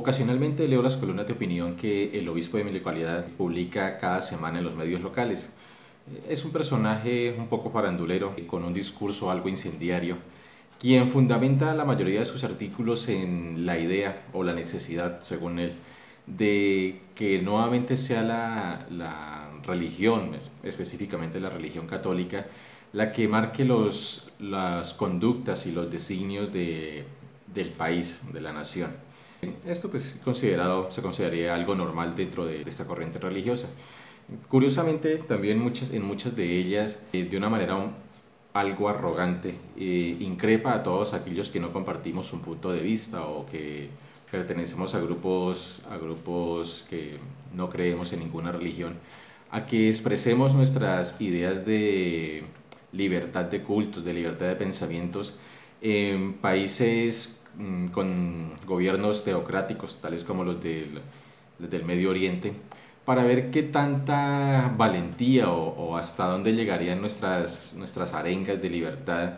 Ocasionalmente leo las columnas de opinión que el obispo de mi localidad publica cada semana en los medios locales. Es un personaje un poco farandulero, con un discurso algo incendiario, quien fundamenta la mayoría de sus artículos en la idea o la necesidad, según él, de que nuevamente sea la religión, específicamente la religión católica, la que marque las conductas y los designios del país, de la nación. Esto pues se consideraría algo normal dentro de esta corriente religiosa. Curiosamente, también en muchas de ellas, de una manera algo arrogante, increpa a todos aquellos que no compartimos un punto de vista o que pertenecemos a grupos que no creemos en ninguna religión, a que expresemos nuestras ideas de libertad de cultos, de libertad de pensamientos en países con gobiernos teocráticos, tales como los del Medio Oriente, para ver qué tanta valentía o hasta dónde llegarían nuestras arengas de libertad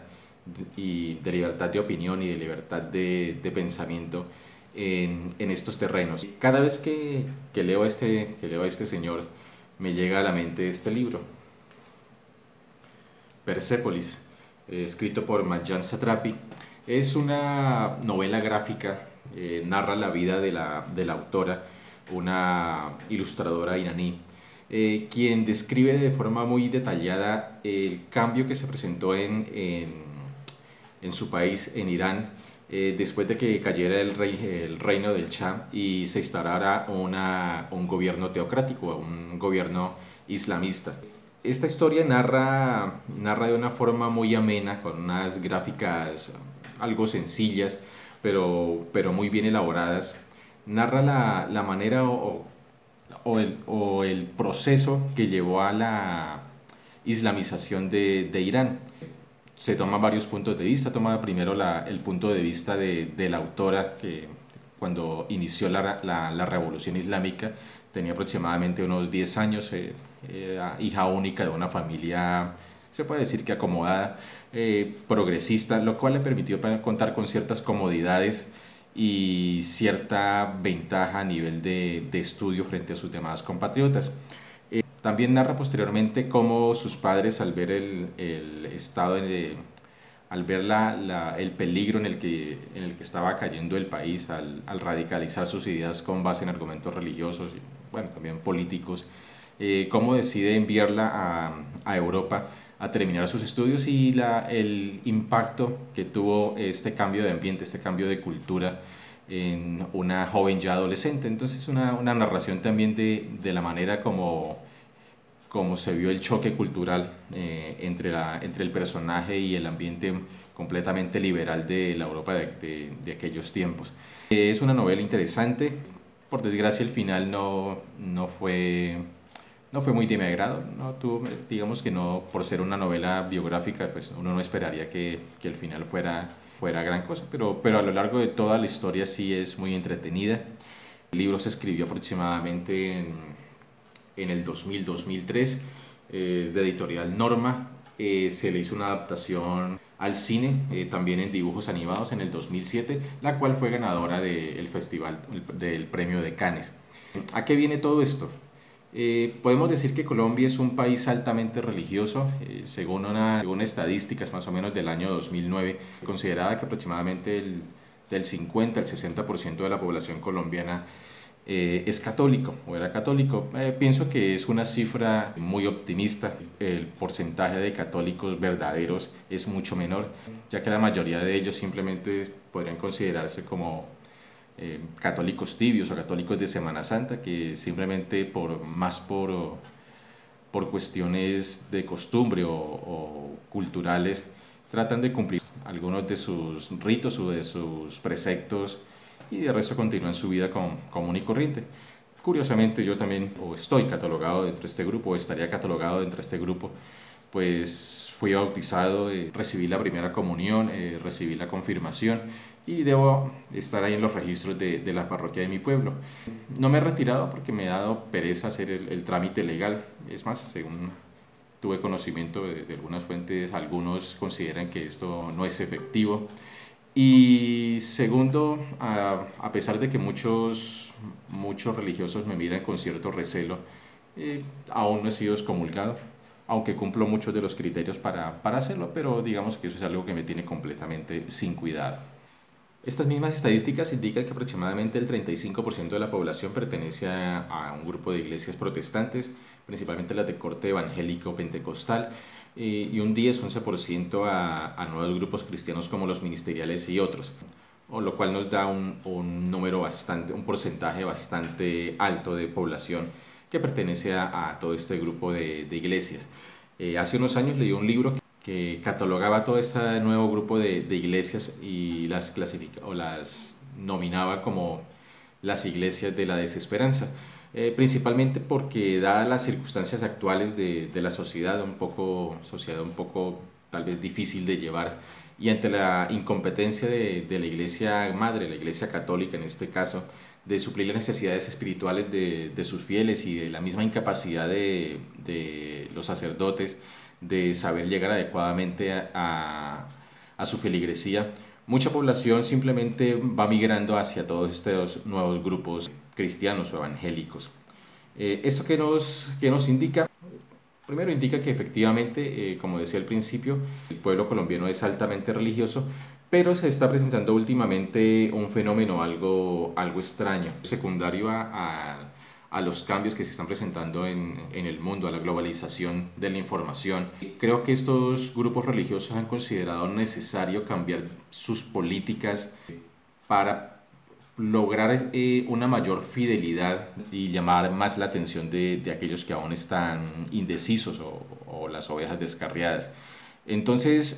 y de libertad de opinión y de libertad de pensamiento en estos terrenos. Cada vez que leo a este señor, me llega a la mente este libro, Persépolis, escrito por Marjane Satrapi. Es una novela gráfica, narra la vida de la autora, una ilustradora iraní, quien describe de forma muy detallada el cambio que se presentó en su país, en Irán, después de que cayera el reino del Shah y se instaurara un gobierno teocrático, un gobierno islamista. Esta historia narra de una forma muy amena, con unas gráficas algo sencillas, pero muy bien elaboradas. Narra la manera o el proceso que llevó a la islamización de Irán. Se toma varios puntos de vista. Toma primero el punto de vista de la autora, que cuando inició la revolución islámica tenía aproximadamente unos 10 años, era hija única de una familia, se puede decir que acomodada, progresista, lo cual le permitió contar con ciertas comodidades y cierta ventaja a nivel de estudio frente a sus demás compatriotas. También narra posteriormente cómo sus padres, al ver el estado al ver el peligro en el que estaba cayendo el país, al radicalizar sus ideas con base en argumentos religiosos y bueno, también políticos, cómo decide enviarla a Europa a terminar sus estudios y el impacto que tuvo este cambio de ambiente, este cambio de cultura en una joven ya adolescente. Entonces una narración también de la manera como se vio el choque cultural entre el personaje y el ambiente completamente liberal de la Europa de aquellos tiempos. Es una novela interesante. Por desgracia el final no fue muy de mi agrado. Digamos que no, por ser una novela biográfica, pues uno no esperaría que el final fuera gran cosa, pero a lo largo de toda la historia sí es muy entretenida. El libro se escribió aproximadamente en el 2000-2003, es de editorial Norma. Se le hizo una adaptación al cine, también en dibujos animados en el 2007, la cual fue ganadora del festival del premio de Cannes. ¿A qué viene todo esto? Podemos decir que Colombia es un país altamente religioso. Según estadísticas más o menos del año 2009, consideraba que aproximadamente del 50 al 60% de la población colombiana es católico o era católico. Pienso que es una cifra muy optimista. El porcentaje de católicos verdaderos es mucho menor, ya que la mayoría de ellos simplemente podrían considerarse como católicos tibios o católicos de Semana Santa, que simplemente por cuestiones de costumbre o culturales tratan de cumplir algunos de sus ritos o de sus preceptos y de resto continúan su vida común y corriente. Curiosamente yo también o estoy catalogado dentro de este grupo o estaría catalogado dentro de este grupo, pues fui bautizado, recibí la primera comunión, recibí la confirmación y debo estar ahí en los registros de la parroquia de mi pueblo. No me he retirado porque me ha dado pereza hacer el trámite legal. Es más, según tuve conocimiento de algunas fuentes, algunos consideran que esto no es efectivo Y segundo, a pesar de que muchos religiosos me miran con cierto recelo, aún no he sido excomulgado, aunque cumplo muchos de los criterios para hacerlo, pero digamos que eso es algo que me tiene completamente sin cuidado. Estas mismas estadísticas indican que aproximadamente el 35% de la población pertenece a un grupo de iglesias protestantes, principalmente las de corte evangélico pentecostal, y un 10-11% a nuevos grupos cristianos como los ministeriales y otros, lo cual nos da un porcentaje bastante alto de población que pertenece a todo este grupo de iglesias. Hace unos años leí un libro que catalogaba todo este nuevo grupo de iglesias y las nominaba como las iglesias de la desesperanza, principalmente porque dadas las circunstancias actuales de la sociedad un poco tal vez difícil de llevar, y ante la incompetencia de la iglesia madre, la iglesia católica en este caso, de suplir las necesidades espirituales de sus fieles y de la misma incapacidad de los sacerdotes de saber llegar adecuadamente a su feligresía, mucha población simplemente va migrando hacia todos estos nuevos grupos cristianos o evangélicos. ¿Esto qué nos indica? Primero indica que efectivamente, como decía al principio, el pueblo colombiano es altamente religioso, pero se está presentando últimamente un fenómeno algo extraño, secundario a los cambios que se están presentando en el mundo, a la globalización de la información. Creo que estos grupos religiosos han considerado necesario cambiar sus políticas para lograr una mayor fidelidad y llamar más la atención de aquellos que aún están indecisos o las ovejas descarriadas. Entonces,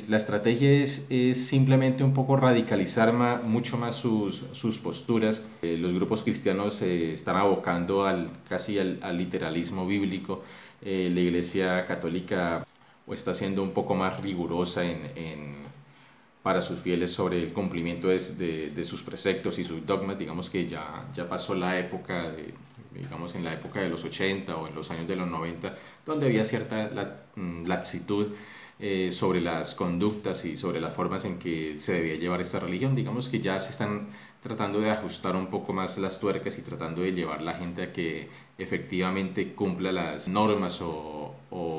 la estrategia es simplemente un poco radicalizar mucho más sus posturas. Los grupos cristianos se están abocando casi al literalismo bíblico. La Iglesia Católica está siendo un poco más rigurosa para sus fieles sobre el cumplimiento de sus preceptos y sus dogmas. Digamos que ya pasó la época digamos en la época de los 80 o en los años de los 90, donde había cierta laxitud sobre las conductas y sobre las formas en que se debía llevar esta religión. Digamos que ya se están tratando de ajustar un poco más las tuercas y tratando de llevar la gente a que efectivamente cumpla las normas o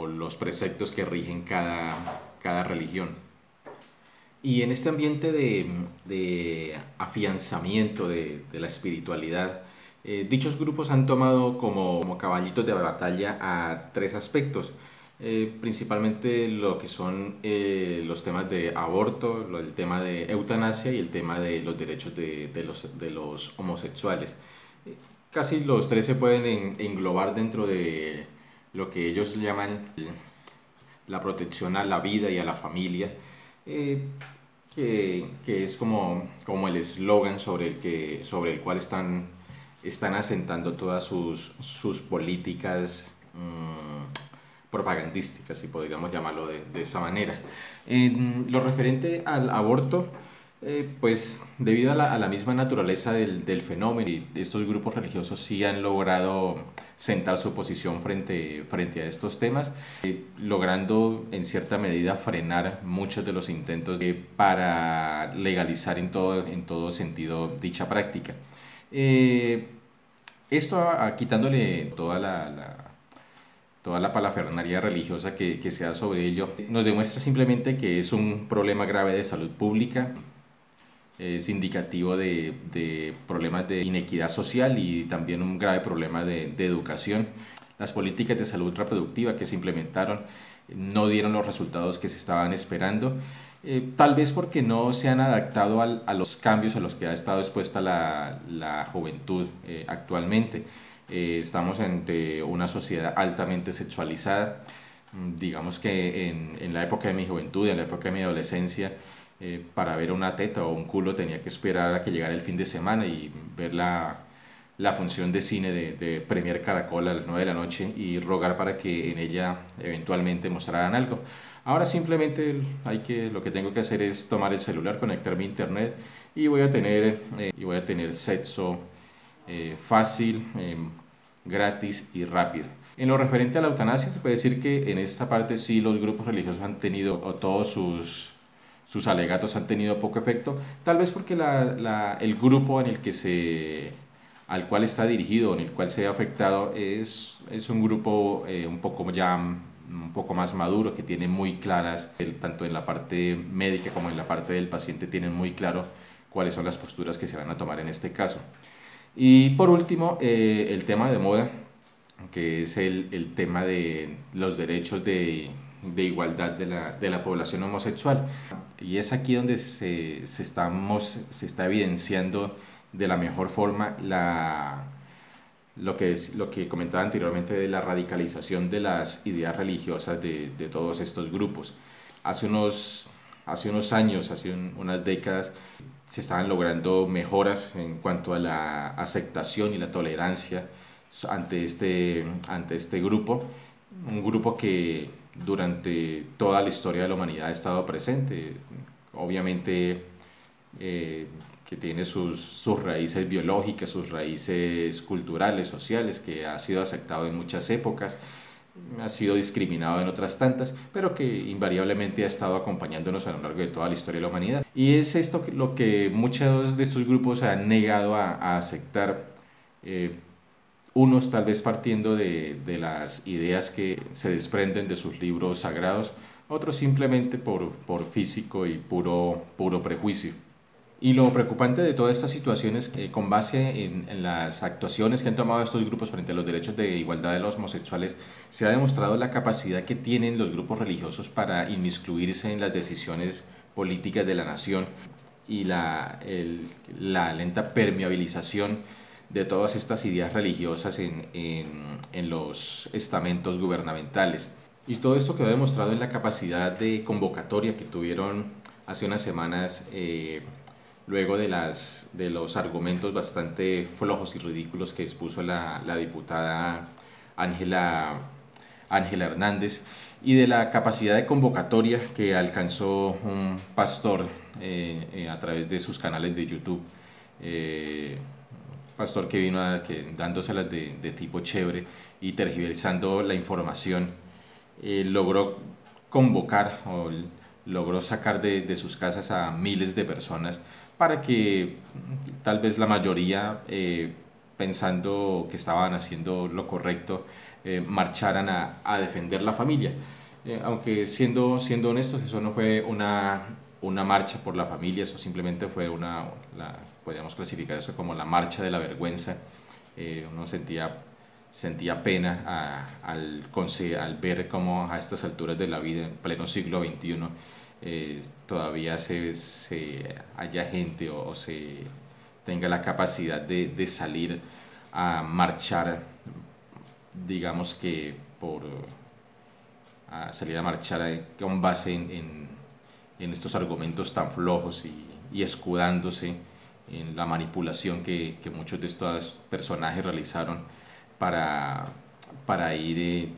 los preceptos que rigen cada religión. Y en este ambiente de afianzamiento de la espiritualidad, dichos grupos han tomado como caballitos de batalla a tres aspectos. Principalmente lo que son los temas de aborto, el tema de eutanasia y el tema de los derechos de los homosexuales. Casi los tres se pueden englobar dentro de lo que ellos llaman la protección a la vida y a la familia, que es como el eslogan sobre el cual están asentando todas sus políticas propagandísticas, si podríamos llamarlo de esa manera. En lo referente al aborto, pues debido a la misma naturaleza del fenómeno, y estos grupos religiosos sí han logrado sentar su posición frente a estos temas, logrando en cierta medida frenar muchos de los intentos para legalizar en todo sentido dicha práctica. Esto quitándole toda la parafernalia religiosa que se da sobre ello, nos demuestra simplemente que es un problema grave de salud pública. Es indicativo de problemas de inequidad social y también un grave problema de educación. Las políticas de salud reproductiva que se implementaron no dieron los resultados que se estaban esperando, tal vez porque no se han adaptado a los cambios a los que ha estado expuesta la juventud actualmente. Estamos ante una sociedad altamente sexualizada. Digamos que en la época de mi juventud, en la época de mi adolescencia, para ver una teta o un culo tenía que esperar a que llegara el fin de semana y ver la función de cine de Premier Caracol a las 9 de la noche y rogar para que en ella eventualmente mostraran algo. Ahora simplemente lo que tengo que hacer es tomar el celular, conectarme a internet y voy a tener sexo fácil, gratis y rápido. En lo referente a la eutanasia, se puede decir que en esta parte sí los grupos religiosos han tenido todos sus sus alegatos han tenido poco efecto, tal vez porque el grupo al cual está dirigido, en el cual se ha afectado, es un grupo un poco más maduro, que tiene muy claras, tanto en la parte médica como en la parte del paciente, tienen muy claro cuáles son las posturas que se van a tomar en este caso. Y por último, el tema de moda, que es el tema de los derechos de igualdad de la población homosexual. Y es aquí donde se está evidenciando de la mejor forma lo que comentaba anteriormente de la radicalización de las ideas religiosas de todos estos grupos. Hace unos años, unas décadas, se estaban logrando mejoras en cuanto a la aceptación y la tolerancia ante este grupo, un grupo que durante toda la historia de la humanidad ha estado presente, obviamente que tiene sus raíces biológicas, sus raíces culturales, sociales, que ha sido aceptado en muchas épocas, ha sido discriminado en otras tantas, pero que invariablemente ha estado acompañándonos a lo largo de toda la historia de la humanidad. Y es esto lo que muchos de estos grupos se han negado a aceptar, unos tal vez partiendo de las ideas que se desprenden de sus libros sagrados, otros simplemente por físico y puro prejuicio. Y lo preocupante de toda esta situación es que con base en las actuaciones que han tomado estos grupos frente a los derechos de igualdad de los homosexuales, se ha demostrado la capacidad que tienen los grupos religiosos para inmiscuirse en las decisiones políticas de la nación y la lenta permeabilización de todas estas ideas religiosas en los estamentos gubernamentales. Y todo esto quedó demostrado en la capacidad de convocatoria que tuvieron hace unas semanas, luego de los argumentos bastante flojos y ridículos que expuso la diputada Ángela Hernández, y de la capacidad de convocatoria que alcanzó un pastor a través de sus canales de YouTube, pastor que vino dándoselas de tipo chévere y tergiversando la información, logró convocar o logró sacar de sus casas a miles de personas para que tal vez la mayoría, pensando que estaban haciendo lo correcto, marcharan a defender la familia. Aunque siendo honestos, eso no fue una marcha por la familia, eso simplemente fue podríamos clasificar eso como la marcha de la vergüenza. Uno sentía pena al ver cómo a estas alturas de la vida, en pleno siglo XXI, todavía haya gente o se tenga la capacidad de salir a marchar, digamos que a salir a marchar con base en estos argumentos tan flojos y escudándose en la manipulación que muchos de estos personajes realizaron para ir,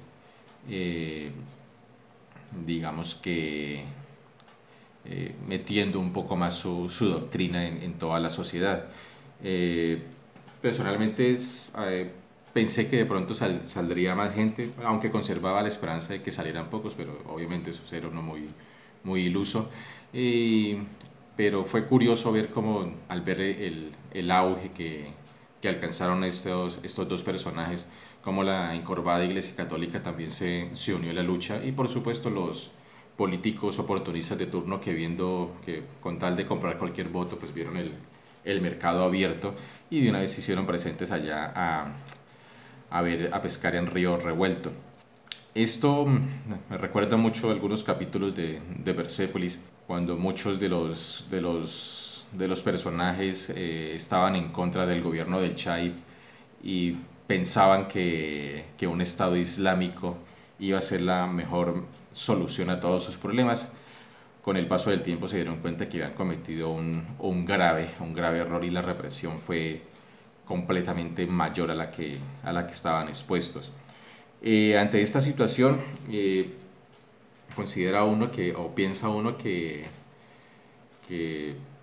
digamos que, metiendo un poco más su doctrina en toda la sociedad. Personalmente pensé que de pronto saldría más gente, aunque conservaba la esperanza de que salieran pocos, pero obviamente eso era uno muy iluso. Pero fue curioso ver cómo, al ver el auge que alcanzaron estos dos personajes, como la encorvada Iglesia Católica también se unió a la lucha, y por supuesto los políticos oportunistas de turno, que viendo que con tal de comprar cualquier voto, pues vieron el mercado abierto y de una vez se hicieron presentes allá a pescar en río revuelto. Esto me recuerda mucho algunos capítulos de Persépolis, cuando muchos de los personajes estaban en contra del gobierno del Shah y pensaban que un Estado islámico iba a ser la mejor solución a todos sus problemas. Con el paso del tiempo se dieron cuenta que habían cometido un grave error, y la represión fue completamente mayor a la que estaban expuestos. Ante esta situación, considera uno o piensa uno que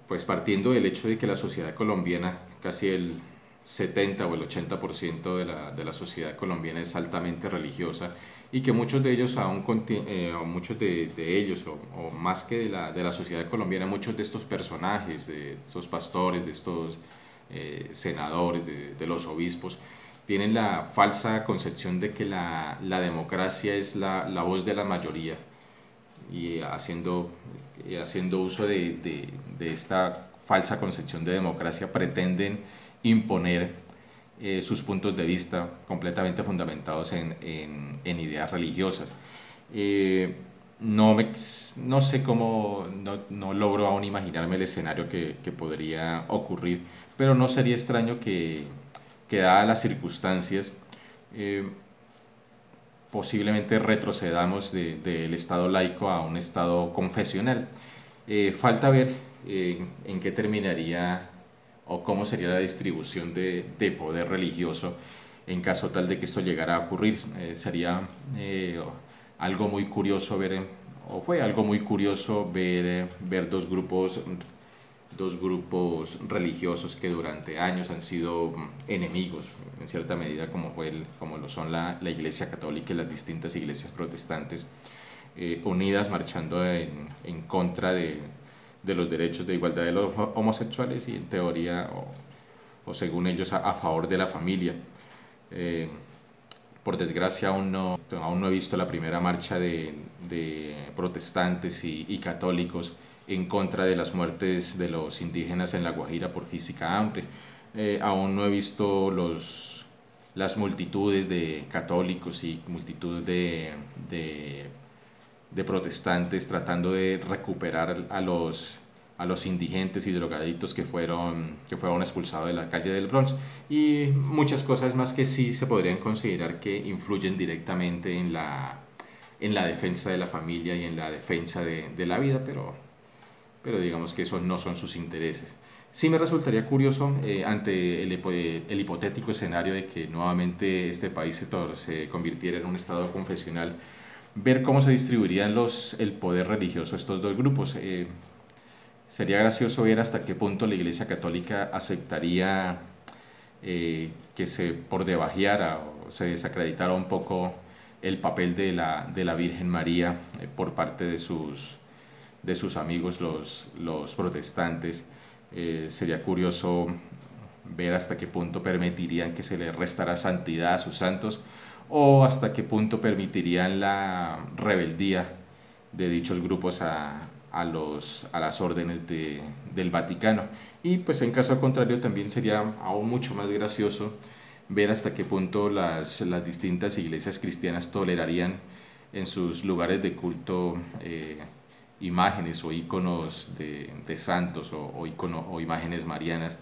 pues partiendo del hecho de que la sociedad colombiana, casi el 70 o el 80% de la sociedad colombiana es altamente religiosa, y que muchos de ellos, o muchos de ellos, o más que de la sociedad colombiana, muchos de estos personajes, de estos pastores, de estos senadores, de los obispos, tienen la falsa concepción de que la democracia es la voz de la mayoría y haciendo uso de esta falsa concepción de democracia pretenden imponer sus puntos de vista completamente fundamentados en ideas religiosas. Eh, no sé cómo, no logro aún imaginarme el escenario que podría ocurrir, pero no sería extraño que dadas las circunstancias, eh, posiblemente retrocedamos del Estado laico a un Estado confesional. Falta ver en qué terminaría o cómo sería la distribución de poder religioso en caso tal de que esto llegara a ocurrir. Sería algo muy curioso ver, o fue algo muy curioso ver dos grupos religiosos que durante años han sido enemigos, en cierta medida, como lo son la Iglesia Católica y las distintas iglesias protestantes, unidas marchando en contra de los derechos de igualdad de los homosexuales y en teoría, o según ellos, a favor de la familia. Eh, por desgracia aún no he visto la primera marcha de protestantes y católicos en contra de las muertes de los indígenas en La Guajira por física hambre. Aún no he visto las multitudes de católicos y multitud de protestantes tratando de recuperar a los indigentes y drogadictos que fueron expulsados de la calle del Bronx, y muchas cosas más que sí se podrían considerar que influyen directamente en la defensa de la familia y en la defensa de la vida, pero digamos que esos no son sus intereses. Sí me resultaría curioso, ante el hipotético escenario de que nuevamente este país se convirtiera en un estado confesional, ver cómo se distribuirían el poder religioso estos dos grupos. Sería gracioso ver hasta qué punto la Iglesia Católica aceptaría que se por debajeara o se desacreditara un poco el papel de la Virgen María por parte de sus amigos los protestantes. Sería curioso ver hasta qué punto permitirían que se le restara santidad a sus santos, o hasta qué punto permitirían la rebeldía de dichos grupos a las órdenes del Vaticano. Y pues en caso contrario también sería aún mucho más gracioso ver hasta qué punto las distintas iglesias cristianas tolerarían en sus lugares de culto imágenes o íconos de santos o imágenes marianas,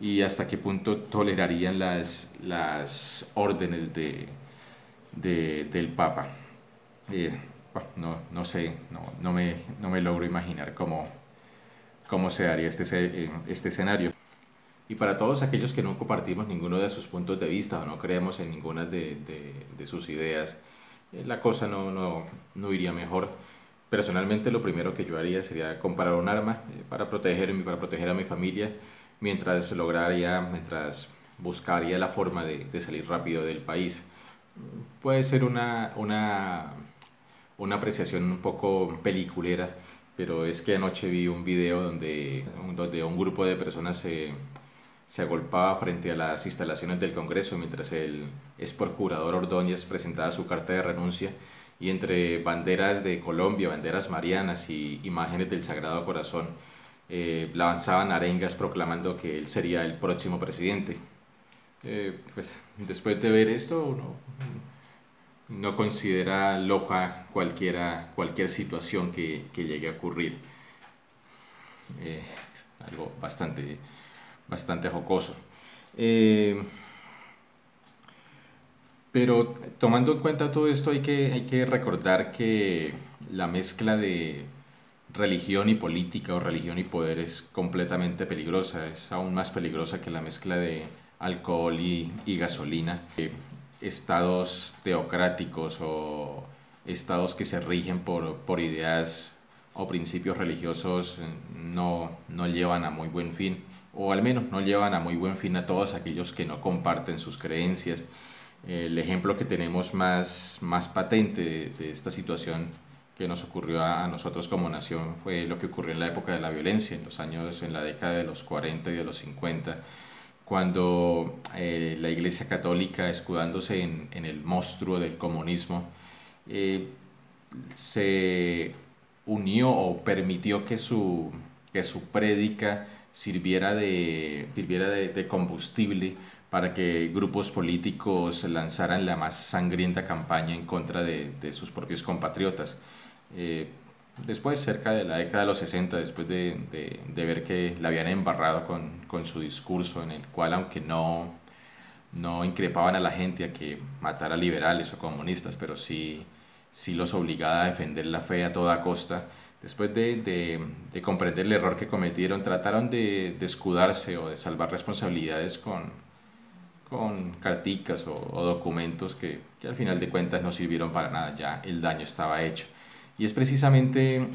y hasta qué punto tolerarían las órdenes del Papa. Bueno, no sé, no me logro imaginar cómo se daría este escenario. Y para todos aquellos que no compartimos ninguno de sus puntos de vista o no creemos en ninguna de sus ideas, la cosa no iría mejor. Personalmente, lo primero que yo haría sería comprar un arma para proteger a mi familia, mientras buscaría la forma de salir rápido del país. Puede ser una apreciación un poco peliculera, pero es que anoche vi un video donde un grupo de personas se agolpaba frente a las instalaciones del Congreso mientras el ex procurador Ordóñez presentaba su carta de renuncia, y entre banderas de Colombia, banderas marianas y imágenes del Sagrado Corazón, lanzaban arengas proclamando que él sería el próximo presidente. Pues después de ver esto, uno no considera loca cualquier situación que llegue a ocurrir. Es algo bastante jocoso. Eh, pero tomando en cuenta todo esto, hay que recordar que la mezcla de religión y política o religión y poder es completamente peligrosa, es aún más peligrosa que la mezcla de alcohol y gasolina. Estados teocráticos o estados que se rigen por ideas o principios religiosos no llevan a muy buen fin, o al menos no llevan a muy buen fin a todos aquellos que no comparten sus creencias. El ejemplo que tenemos más patente de esta situación que nos ocurrió a nosotros como nación fue lo que ocurrió en la época de la violencia, en la década de los 40 y de los 50, cuando la Iglesia Católica, escudándose en el monstruo del comunismo, eh, se unió o permitió que su prédica sirviera de combustible para que grupos políticos lanzaran la más sangrienta campaña en contra de sus propios compatriotas. Eh, Después, cerca de la década de los 60, después de ver que la habían embarrado con su discurso, en el cual, aunque no increpaban a la gente a que matara liberales o comunistas, pero sí los obligaba a defender la fe a toda costa. Después de comprender el error que cometieron, trataron de escudarse o de salvar responsabilidades con carticas o documentos que al final de cuentas no sirvieron para nada, ya el daño estaba hecho. Y es precisamente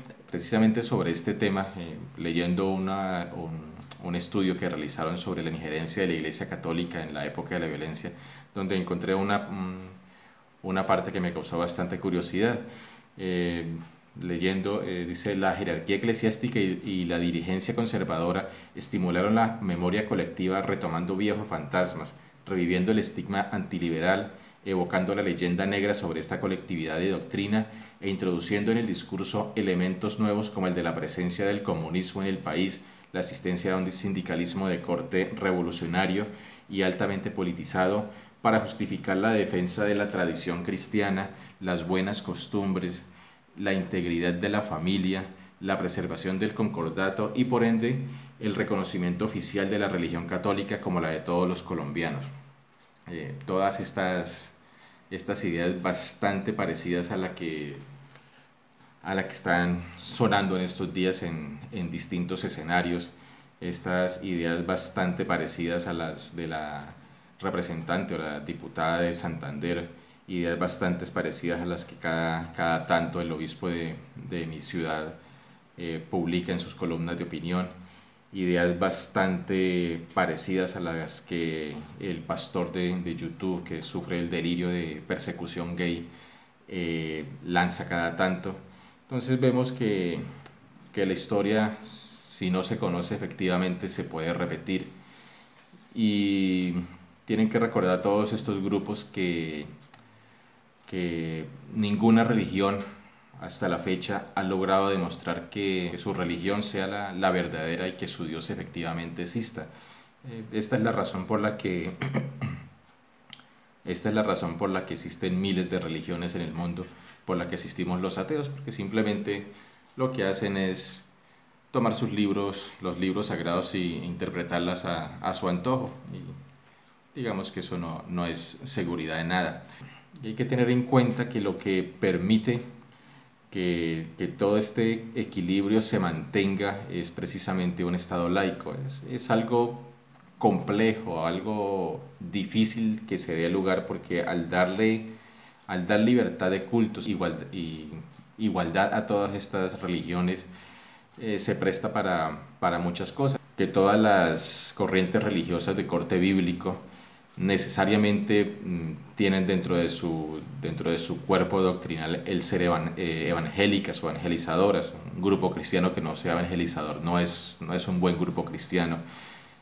sobre este tema, leyendo un estudio que realizaron sobre la injerencia de la Iglesia Católica en la época de la violencia, donde encontré una parte que me causó bastante curiosidad. Eh, Leyendo, dice, la jerarquía eclesiástica y la dirigencia conservadora estimularon la memoria colectiva retomando viejos fantasmas, reviviendo el estigma antiliberal, evocando la leyenda negra sobre esta colectividad de doctrina e introduciendo en el discurso elementos nuevos como el de la presencia del comunismo en el país, la asistencia a un sindicalismo de corte revolucionario y altamente politizado para justificar la defensa de la tradición cristiana, las buenas costumbres, la integridad de la familia, la preservación del concordato y por ende el reconocimiento oficial de la religión católica como la de todos los colombianos. Todas estas ideas bastante parecidas a la que están sonando en estos días en distintos escenarios, estas ideas bastante parecidas a las de la representante o la diputada de Santander, ideas bastante parecidas a las que cada tanto el obispo de mi ciudad publica en sus columnas de opinión, ideas bastante parecidas a las que el pastor de YouTube que sufre el delirio de persecución gay lanza cada tanto. Entonces vemos que la historia, si no se conoce efectivamente, se puede repetir. Y tienen que recordar todos estos grupos que ninguna religión hasta la fecha ha logrado demostrar que su religión sea la verdadera y que su Dios efectivamente exista. Esta es la razón por la que esta es la razón por la que existen miles de religiones en el mundo, por la que existimos los ateos, porque simplemente lo que hacen es tomar sus libros, los libros sagrados, e interpretarlas a su antojo. Y digamos que eso no es seguridad de nada. Y hay que tener en cuenta que lo que permite que todo este equilibrio se mantenga es precisamente un Estado laico. Es algo complejo, algo difícil que se dé lugar porque al dar libertad de cultos y igualdad a todas estas religiones, se presta para muchas cosas. Que todas las corrientes religiosas de corte bíblico necesariamente tienen dentro de su cuerpo doctrinal el ser evangélicas o evangelizadoras. Un grupo cristiano que no sea evangelizador no es un buen grupo cristiano.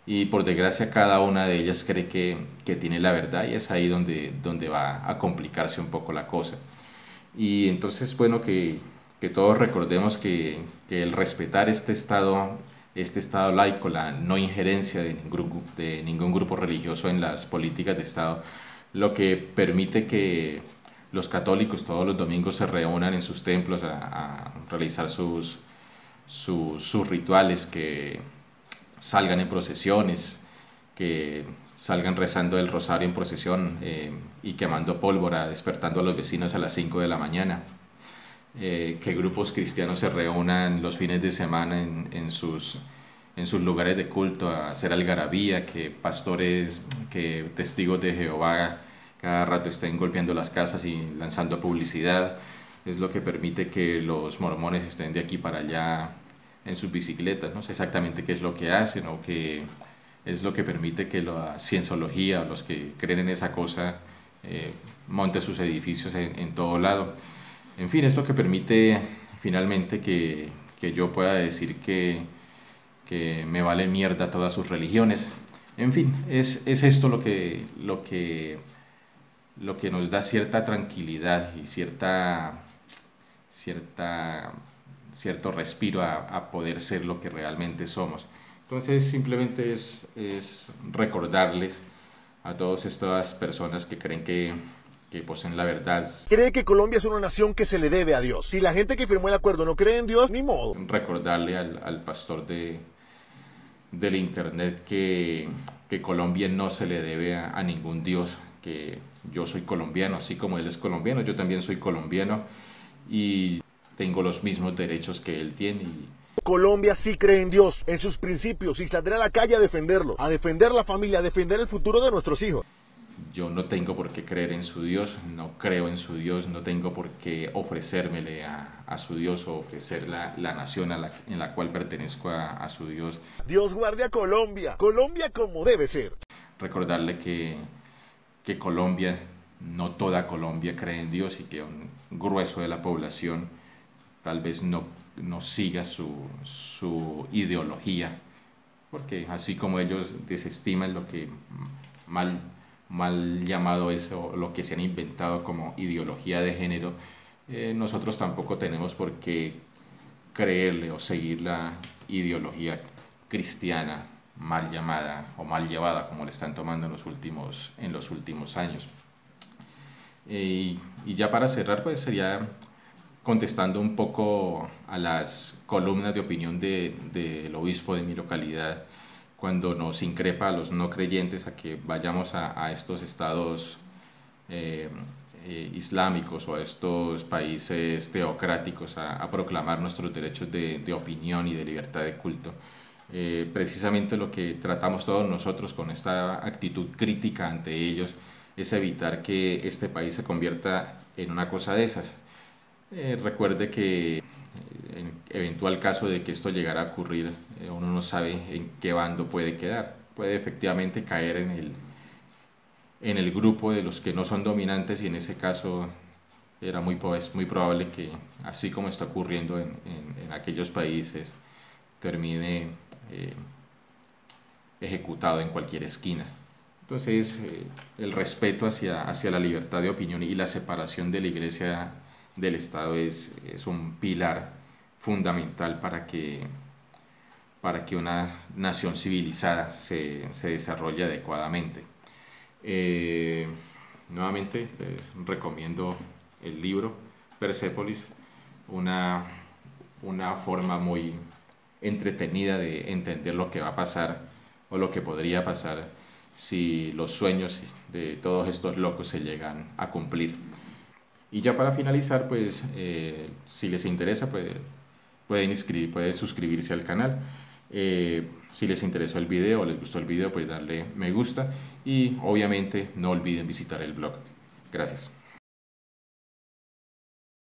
Y por desgracia cada una de ellas cree que tiene la verdad y es ahí donde va a complicarse un poco la cosa. Y entonces, bueno, que todos recordemos que el respetar este estado laico, la no injerencia de ningún grupo religioso en las políticas de Estado, lo que permite que los católicos todos los domingos se reúnan en sus templos a realizar sus rituales, que salgan en procesiones, que salgan rezando el rosario en procesión y quemando pólvora, despertando a los vecinos a las 5 de la mañana. Que grupos cristianos se reúnan los fines de semana en sus lugares de culto a hacer algarabía, que pastores, que testigos de Jehová cada rato estén golpeando las casas y lanzando publicidad. Es lo que permite que los mormones estén de aquí para allá en sus bicicletas. No sé exactamente qué es lo que hacen o qué es lo que permite que la cienciología, los que creen en esa cosa, monte sus edificios en todo lado. En fin, es lo que permite finalmente que yo pueda decir que me vale mierda todas sus religiones. En fin, es esto lo que nos da cierta tranquilidad y cierto respiro a poder ser lo que realmente somos. Entonces simplemente es recordarles a todas estas personas que creen que poseen la verdad. Cree que Colombia es una nación que se le debe a Dios. Si la gente que firmó el acuerdo no cree en Dios, ni modo. Recordarle al pastor del internet que Colombia no se le debe a ningún Dios, que yo soy colombiano, así como él es colombiano, yo también soy colombiano y tengo los mismos derechos que él tiene. Colombia sí cree en Dios, en sus principios, y saldrá a la calle a defenderlo, a defender la familia, a defender el futuro de nuestros hijos. Yo no tengo por qué creer en su Dios, no creo en su Dios, no tengo por qué ofrecérmele a su Dios o ofrecer la nación en la cual pertenezco a su Dios. Dios guarde a Colombia, Colombia como debe ser. Recordarle que Colombia, no toda Colombia cree en Dios y que un grueso de la población tal vez no siga su ideología, porque así como ellos desestiman lo que mal llamado es o lo que se han inventado como ideología de género, nosotros tampoco tenemos por qué creerle o seguir la ideología cristiana mal llamada o mal llevada como le están tomando en los últimos años. Y ya para cerrar, pues sería contestando un poco a las columnas de opinión del obispo de mi localidad, cuando nos increpa a los no creyentes a que vayamos a estos estados islámicos o a estos países teocráticos a proclamar nuestros derechos de opinión y de libertad de culto. Precisamente lo que tratamos todos nosotros con esta actitud crítica ante ellos es evitar que este país se convierta en una cosa de esas. Recuerde que en eventual caso de que esto llegara a ocurrir, uno no sabe en qué bando puede quedar. Puede efectivamente caer en el grupo de los que no son dominantes y en ese caso era muy probable que, así como está ocurriendo en aquellos países, termine ejecutado en cualquier esquina. Entonces, el respeto hacia la libertad de opinión y la separación de la Iglesia del Estado es un pilar fundamental para que una nación civilizada se desarrolle adecuadamente. Nuevamente les recomiendo el libro Persépolis, una forma muy entretenida de entender lo que va a pasar o lo que podría pasar si los sueños de todos estos locos se llegan a cumplir. Y ya para finalizar, pues si les interesa, pueden suscribirse al canal. Si les interesó el video o les gustó el video, pues darle me gusta y obviamente no olviden visitar el blog. Gracias.